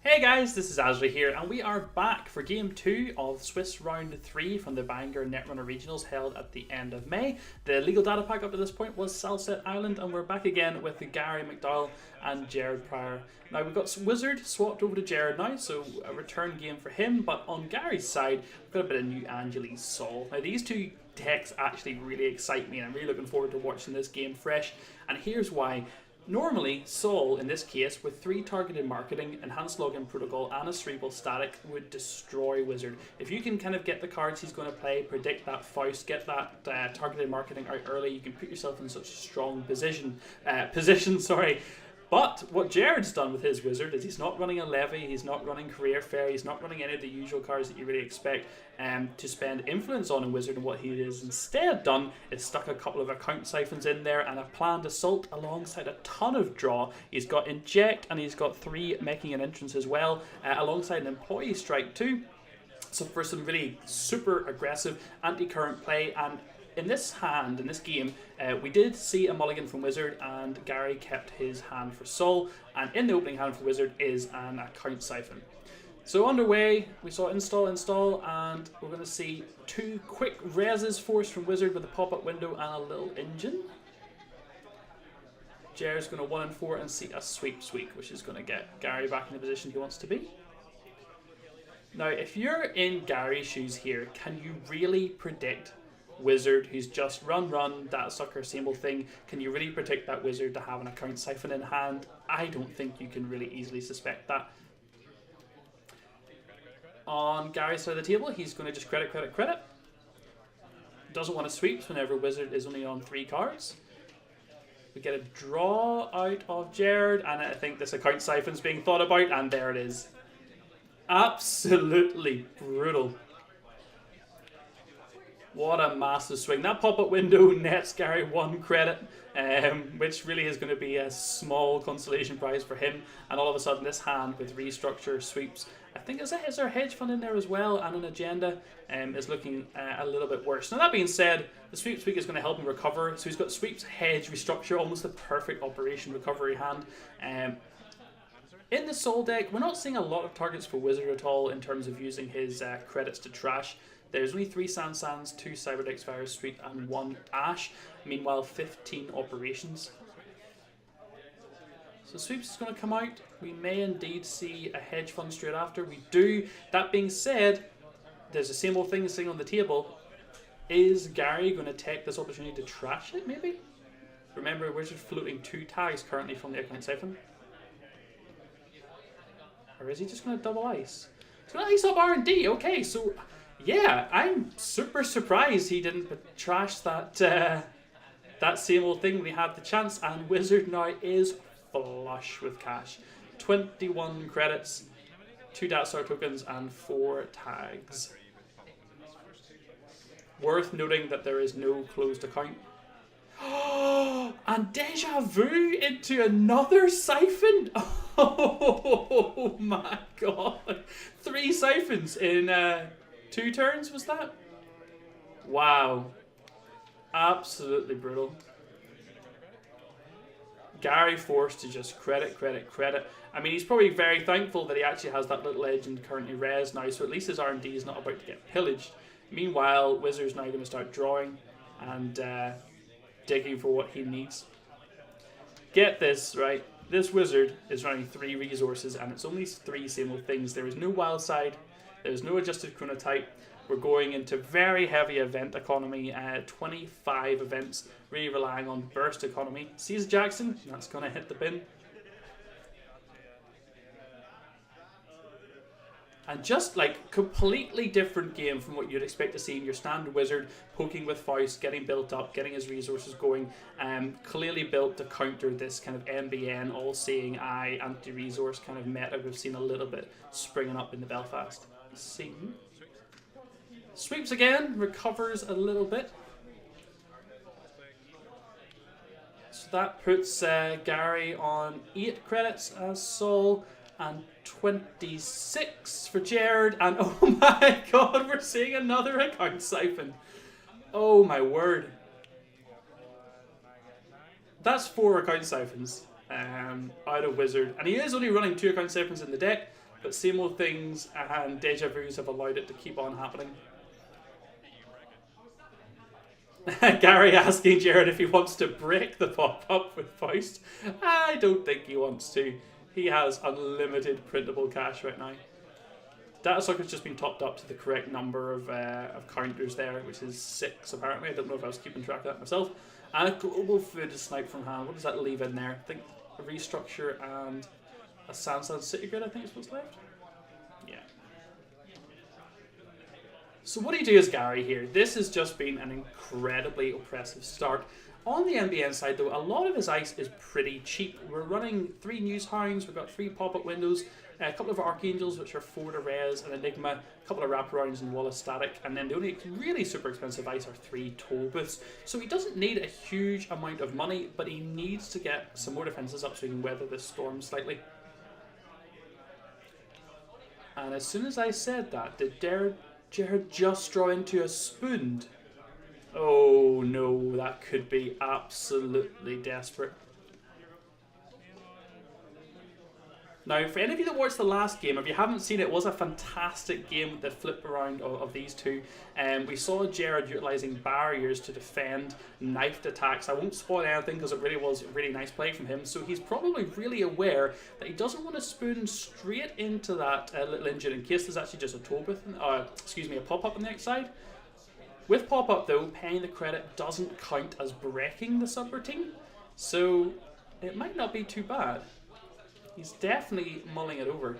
Hey guys, this is Azra here, and we are back for Game 2 of Swiss Round 3 from the Bangor Netrunner Regionals held at the end of May. The legal data pack up to this point was Salset Island, and we're back again with Gary McDowell and Jared Pryor. Now we've got Wizard swapped over to Jared now, so a return game for him, but on Gary's side, we've got a bit of new Angeles Sol. Now these two decks actually really excite me, and I'm really looking forward to watching this game fresh, and here's why. Normally, Sol, in this case, with 3 targeted marketing, enhanced login protocol, and a cerebral static, would destroy Wizard. If you can kind of get the cards he's going to play, predict that Faust, get that targeted marketing out early, you can put yourself in such a strong position. But what Jared's done with his Wizard is he's not running a Levy, he's not running Career Fair, he's not running any of the usual cards that you really expect to spend influence on in Wizard. And what he has instead done is stuck a couple of account siphons in there and a planned assault alongside a ton of draw. He's got Inject and he's got 3 making an entrance as well, alongside an Employee Strike too. So for some really super aggressive anti-current play. And in this hand, in this game, we did see a mulligan from Wizard, and Gary kept his hand for Sol, and in the opening hand for Wizard is an account siphon. So underway, we saw install, and we're going to see 2 quick reses forced from Wizard with a pop-up window and a little engine. Jared's going to 1 and 4 and see a sweep, which is going to get Gary back in the position he wants to be. Now, if you're in Gary's shoes here, can you really predict Wizard who's just run that sucker same old thing? Can you really predict that Wizard to have an account siphon in hand? I don't think you can really easily suspect that. On Gary's side of the table, he's going to just credit. Doesn't want to sweeps whenever Wizard is only on 3 cards. We get a draw out of Jared, and I think this account siphon's being thought about, and there it is. Absolutely brutal. What a massive swing. That pop-up window nets Gary 1 credit, which really is going to be a small consolation prize for him. And all of a sudden, this hand with restructure, sweeps, I think is there a hedge fund in there as well, and an agenda, is looking a little bit worse. Now that being said, the sweeps week is going to help him recover. So he's got sweeps, hedge, restructure, almost the perfect operation recovery hand. In the Sol deck, we're not seeing a lot of targets for Wizard at all in terms of using his credits to trash. There's only 3 Sands, 2 Cyberdex Virus Street, and 1 Ash. Meanwhile, 15 operations. So sweeps is going to come out. We may indeed see a hedge fund straight after. We do. That being said, there's the same old thing sitting on the table. Is Gary going to take this opportunity to trash it, maybe? Remember, we're just floating 2 tags currently from the account siphon. Or is he just going to double ice? He's going to ice up R&D. Okay, so yeah, I'm super surprised he didn't trash that that same old thing when he had the chance. And Wizard now is flush with cash. 21 credits, 2 Datstar tokens, and 4 tags. Worth noting that there is no closed account. And deja vu into another siphon. Oh my god. 3 siphons in 2 turns, was that? Wow. Absolutely brutal. Gary forced to just credit. I mean, he's probably very thankful that he actually has that little legend currently res now, so at least his R&D is not about to get pillaged. Meanwhile, Wizard's now going to start drawing and digging for what he needs. Get this, right? This Wizard is running 3 resources, and it's only 3 same old things. There is no wild side, there is no adjusted chronotype. We're going into very heavy event economy, 25 events, really relying on burst economy. Sees Jackson, that's going to hit the bin. And just like completely different game from what you'd expect to see in your standard Wizard, poking with Faust, getting built up, getting his resources going, clearly built to counter this kind of MBN, all-seeing eye, anti-resource kind of meta we've seen a little bit springing up in the Belfast scene. Sweeps again, recovers a little bit. So that puts Gary on 8 credits as Sol, and 26 for Jared, and oh my god, we're seeing another account siphon. Oh my word. That's 4 account siphons out of Wizard, and he is only running 2 account siphons in the deck, But same old things and deja vus have allowed it to keep on happening. Gary asking Jared if he wants to break the pop-up with Faust. I don't think he wants to. He has unlimited printable cash right now. Data socket's just been topped up to the correct number of counters there, which is 6 apparently. I don't know if I was keeping track of that myself. And a global food is sniped from hand. What does that leave in there? I think a restructure and a Sansan City Grid, I think is what's left. Yeah. So what do you do as Gary here? This has just been an incredibly oppressive start. On the NBN side though, a lot of his ice is pretty cheap. We're running 3 News Hounds, we've got 3 pop-up windows, a couple of Archangels which are 4 to res, an Enigma, a couple of wraparounds and Wallace Static, and then the only really super expensive ice are 3 toll booths. So he doesn't need a huge amount of money, but he needs to get some more defences up so he can weather this storm slightly. And as soon as I said that, did Jared just draw into a spoon? Oh no, that could be absolutely desperate. Now, for any of you that watched the last game, if you haven't seen it, it was a fantastic game with the flip around of these two. We saw Jared utilising barriers to defend knifed attacks. I won't spoil anything because it really was a really nice play from him. So he's probably really aware that he doesn't want to spoon straight into that little engine in case there's actually just a toll booth, a pop-up on the next side. With pop-up though, paying the credit doesn't count as breaking the subroutine, so it might not be too bad. He's definitely mulling it over.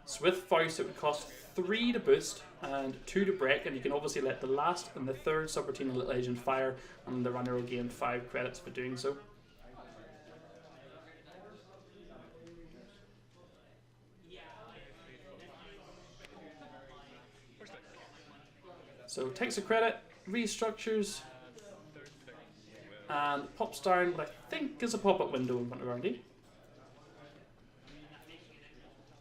So with Faust it would cost 3 to boost and 2 to break, and you can obviously let the last and the third subroutine of Little Agent fire, and the runner will gain 5 credits for doing so. So takes a credit, restructures, and pops down what I think is a pop-up window in front of R&D.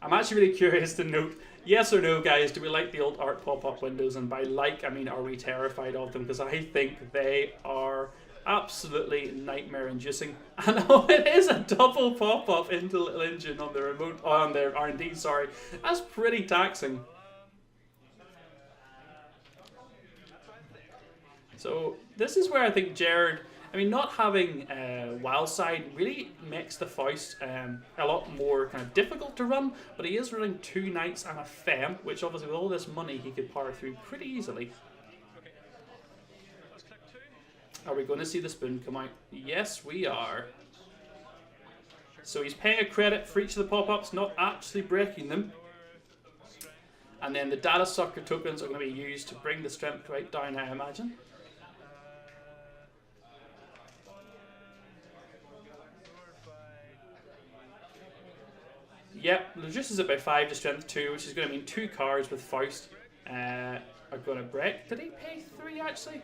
I'm actually really curious to note, yes or no guys, do we like the old art pop-up windows? And by like, I mean are we terrified of them? Because I think they are absolutely nightmare-inducing. And oh, it is a double pop-up into Little Engine on the remote, on their R&D, sorry. That's pretty taxing. So this is where I think Jared, I mean, not having Wild Side really makes the Faust a lot more kind of difficult to run, but he is running 2 Knights and a Femme, which obviously with all this money he could power through pretty easily. Are we going to see the spoon come out? Yes, we are. So he's paying a credit for each of the pop-ups, not actually breaking them. And then the data sucker tokens are going to be used to bring the strength right down, I imagine. Yep, reduces it by 5 to strength 2, which is going to mean 2 cards with Faust are going to break. Did he pay 3 actually?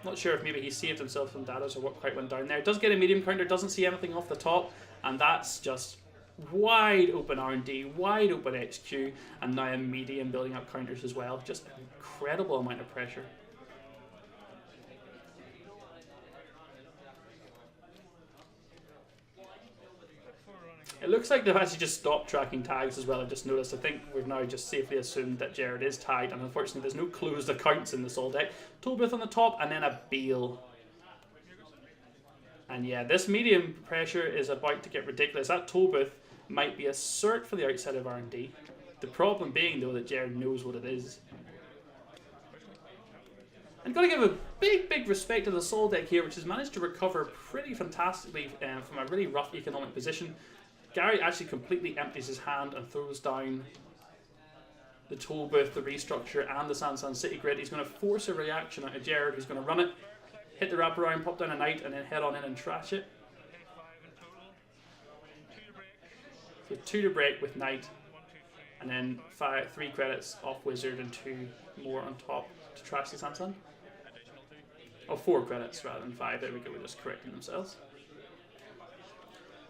Not sure if maybe he saved himself some data or what quite went down there. It does get a medium counter, doesn't see anything off the top, and that's just wide open R&D, wide open HQ, and now a medium building up counters as well. Just an incredible amount of pressure. It looks like they've actually just stopped tracking tags as well. I've just noticed. I think we've now just safely assumed that Jared is tagged, and unfortunately there's no closed accounts in the Soul deck. Tollbooth on the top, and then a Beal. And yeah, this medium pressure is about to get ridiculous. That Tollbooth might be a cert for the outside of R&D. The problem being though that Jared knows what it is. And got to give a big respect to the Soul deck here, which has managed to recover pretty fantastically from a really rough economic position. Gary actually completely empties his hand and throws down the toll booth, the restructure, and the Sansan City Grid. He's going to force a reaction out of Jared, who's going to run it, hit the wraparound, pop down a Knight, and then head on in and trash it. So 2 to break with Knight, and then 3 credits off Wizard and 2 more on top to trash the Sansan. Oh, 4 credits rather than 5. There we go, we're just correcting themselves.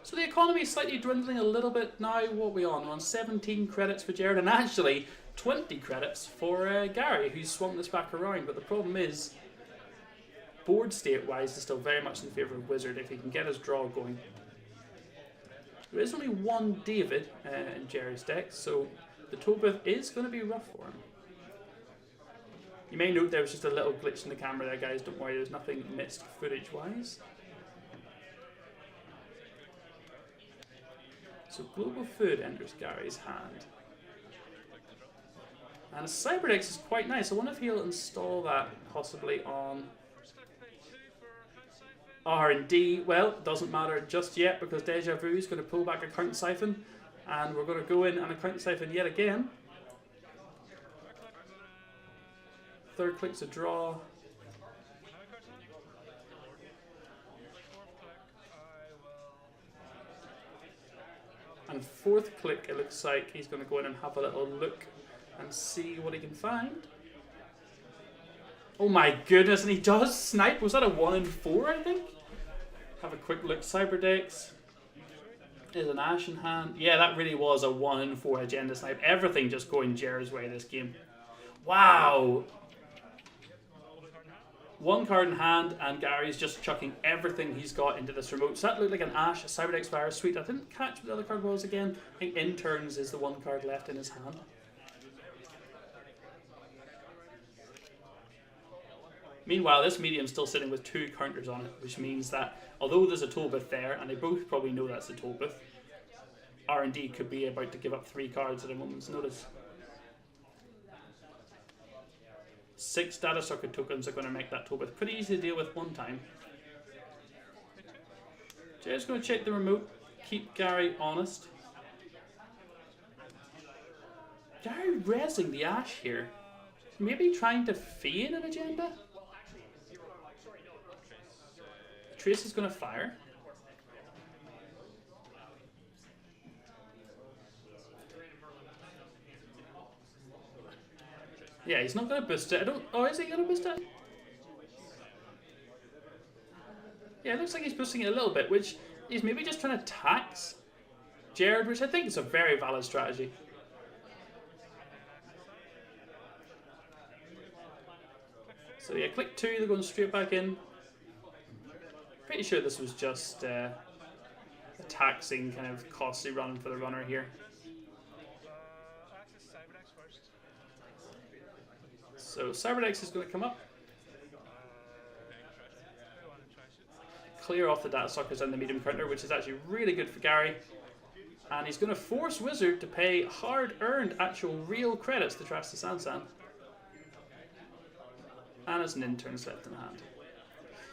So the economy is slightly dwindling a little bit now. What are we on? We're on 17 credits for Jared, and actually 20 credits for Gary, who's swung this back around. But the problem is, board state-wise, is still very much in favour of Wizard if he can get his draw going. There is only one David in Jerry's deck, so the Tobith is going to be rough for him. You may note there was just a little glitch in the camera there, guys. Don't worry, there's nothing missed footage-wise. So Global Food enters Gary's hand. And a Cyberdex is quite nice. I wonder if he'll install that possibly on R&D. Well, doesn't matter just yet because Deja Vu is going to pull back a Count Siphon. And we're going to go in and a Count Siphon yet again. Third click's a draw. And fourth click, it looks like he's going to go in and have a little look and see what he can find. Oh my goodness, and he does snipe. Was that a 1 in 4, I think? Have a quick look. Cyberdex. There's an Ash in hand. Yeah, that really was a 1 in 4 agenda snipe. Everything just going Jer's way this game. Wow. One card in hand, and Gary's just chucking everything he's got into this remote. So that looked like an Ash, a Cyberdex Virus Suite. I didn't catch what the other card was again. I think Interns is the one card left in his hand. Meanwhile, this medium's still sitting with 2 counters on it, which means that although there's a Tolbith there, and they both probably know that's a Tolbith, R&D could be about to give up 3 cards at a moment's notice. 6 data circuit tokens are going to make that Tolbith pretty easy to deal with one time. Jay's going to check the remote, keep Gary honest. Gary resing the Ash here. Maybe trying to feign an agenda? Trace is going to fire. Yeah, he's not going to boost it. Oh, is he going to boost it? Yeah, it looks like he's boosting it a little bit, which is maybe just trying to tax Jared, which I think is a very valid strategy. So yeah, click 2, they're going straight back in. Pretty sure this was just a taxing kind of costly run for the runner here. So Cyberdex is going to come up. Clear off the data suckers and the medium counter, which is actually really good for Gary. And he's going to force Wizard to pay hard-earned actual real credits to trash the Sansan. And as an Interns left in hand.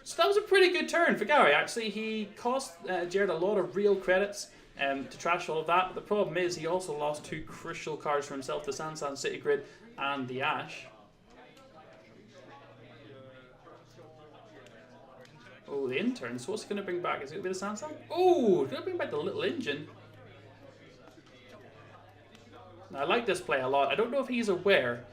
So that was a pretty good turn for Gary, actually. He cost Jared a lot of real credits to trash all of that. But the problem is he also lost 2 crucial cards for himself, the Sansan City Grid and the Ash. Oh, the Intern. So what's he going to bring back? Is it going to be the Sansan? Oh, he's going to bring back the little engine. Now, I like this play a lot. I don't know if he's aware,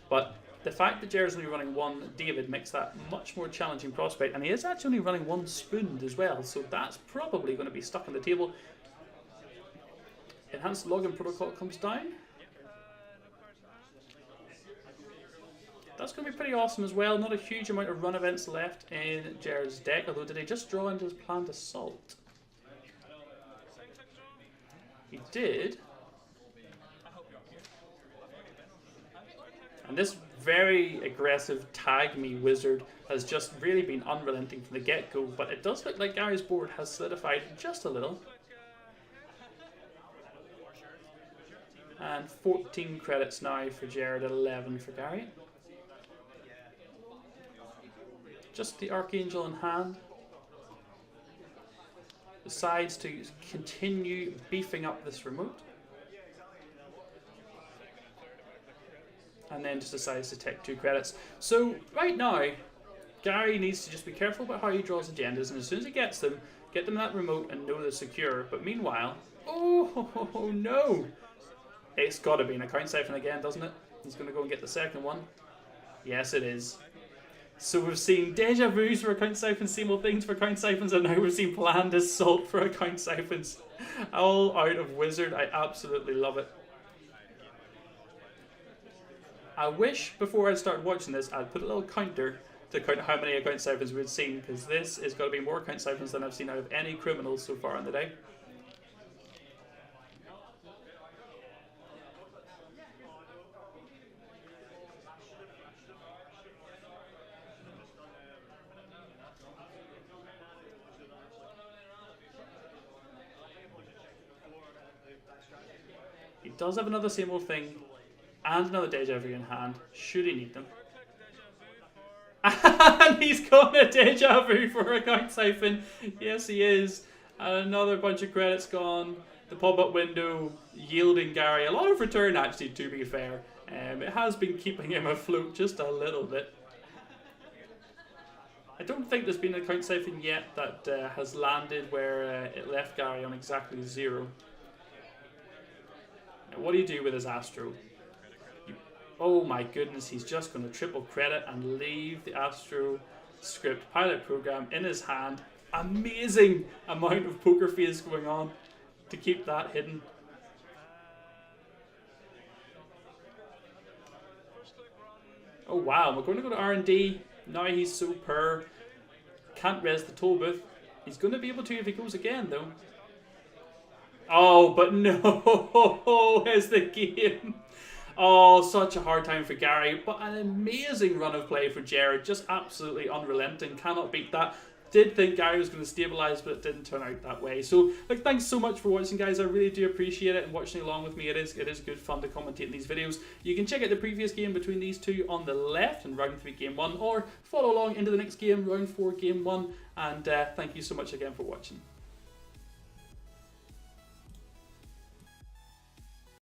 but the fact that Jared's only running 1 David makes that much more challenging prospect. And he is actually only running 1 Spooned as well, so that's probably going to be stuck on the table. Enhanced Login Protocol comes down. That's going to be pretty awesome as well. Not a huge amount of run events left in Jared's deck, although did he just draw into his planned assault? He did. And this very aggressive Tag Me Wizard has just really been unrelenting from the get-go, but it does look like Gary's board has solidified just a little. And 14 credits now for Jared, 11 for Gary. Just the Archangel in hand. Decides to continue beefing up this remote. And then just decides to take 2 credits. So right now, Gary needs to just be careful about how he draws agendas, and as soon as he gets them, get them in that remote and know they're secure. But meanwhile, oh no! It's got to be an account siphon again, doesn't it? He's going to go and get the second one. Yes, it is. So we've seen Deja Vus for account siphons, same old things for account siphons, and now we've seen planned assault for account siphons. All out of Wizard. I absolutely love it. I wish before I started watching this I'd put a little counter to count how many account siphons we'd seen, because this is going to be more account siphons than I've seen out of any criminals so far in the day. He does have another same old thing and another deja vu in hand, should he need them. And he's got a deja vu for account siphon. Yes, he is. And another bunch of credits gone. The pop-up window yielding Gary a lot of return, actually, to be fair. It has been keeping him afloat just a little bit. I don't think there's been an account siphon yet that has landed where it left Gary on exactly 0. Now, what do you do with his Astro? Oh my goodness, he's just going to triple credit and leave the Astro script pilot program in his hand. Amazing amount of poker face going on to keep that hidden. Oh wow, we're going to go to R&D. Now he's so poor. Can't res the toll booth. He's going to be able to if he goes again though. Oh, but no, it's the game. Oh, such a hard time for Gary, but an amazing run of play for Jared. Just absolutely unrelenting. Cannot beat that. Did think Gary was going to stabilise, but it didn't turn out that way. So, look, thanks so much for watching, guys. I really do appreciate it and watching along with me. It is good fun to commentate in these videos. You can check out the previous game between these two on the left in round 3, game 1, or follow along into the next game, round 4, game 1. And thank you so much again for watching.